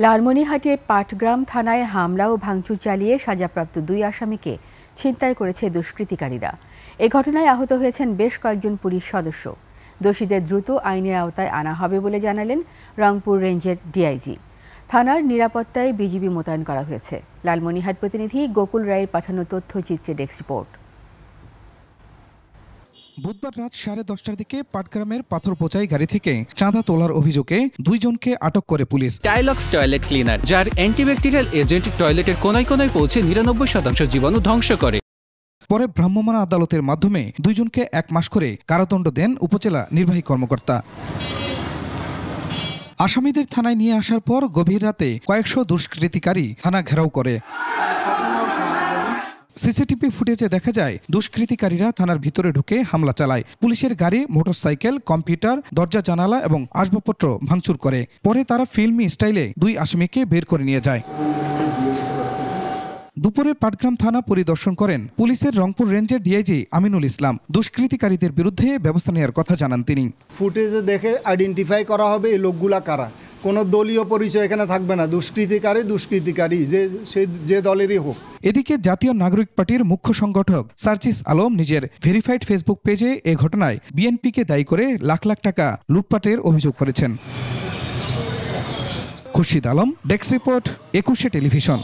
লালমনিরহাটে পাটগ্রাম থানায় হামলা ও ভাঙচুর চালিয়ে সাজাপ্রাপ্ত 2 আসামিকে ছিনতাই করেছে দুষ্কৃতিকারীরা। এ ঘটনায় আহত হয়েছেন বেশ কয়েকজন পুলিশ সদস্য। দোষীদের দ্রুত আইনের আওতায় আনা হবে বলে জানালেন রংপুর রেঞ্জের ডিআইজি। থানার নিরাপত্তায় বিজিবি মোতায়েন করা হয়েছে। লালমনিরহাট প্রতিনিধি গোকুল রায়ের পাঠানো তথ্যচিত্রে ডেস্ক রিপোর্ট। বুধবার রাত 10:30টার দিকে পাটগ্রামের পাথর বোঝাই গাড়ি থেকে চাঁদা তোলার অভিযোগে 2 জনকে আটক করে পুলিশ। টাইলক্স টয়লেট ক্লিনার, যার অ্যান্টিব্যাকটেরিয়াল এজেন্ট টয়লেটের কোনায় কোনায় পৌঁছে 99% জীবাণু ধ্বংস করে। পরে ভ্রাম্যমাণ আদালতের মাধ্যমে 2 জনকে 1 মাস করে কারাদণ্ড দেন উপজেলা নির্বাহী কর্মকর্তা। আসামিদের থানায় নিয়ে আসার পর গভীর রাতে কয়েকশো দুষ্কৃতিকারী থানা ঘেরাও করে। সিসিটিভি ফুটেজে দেখা যায় দুষ্কৃতিকারীরা থানার ভিতরে ঢুকে হামলা চালায়। পুলিশের গাড়ি, মোটরসাইকেল, কম্পিউটার, দরজা জানালা এবং আসবাবপত্র ভাঙচুর করে। পরে তারা ফিল্মি স্টাইলে 2 আসামিকে বের করে নিয়ে যায়। দুপুরে পাটগ্রাম থানা পরিদর্শন করেন পুলিশের রংপুর রেঞ্জের ডিআইজি আমিনুল ইসলাম। দুষ্কৃতিকারীদের বিরুদ্ধে ব্যবস্থা নেওয়ার কথা জানান তিনি। ফুটেজে দেখে আইডেন্টিফাই করা হবে এই লোকগুলা কারা। কোনো দলীয় পরিচয় এখানে থাকবে না। দুষ্কৃতিকারী যে দলেরই হোক। এদিকে জাতীয় নাগরিক পার্টির মুখ্য সংগঠক সার্জিস আলম নিজের ভেরিফাইড ফেসবুক পেজে এ ঘটনায় বিএনপিকে দায়ী করে লাখ লাখ টাকা লুটপাটের অভিযোগ করেছেন। Khurshid Alam, desk report, 21 television.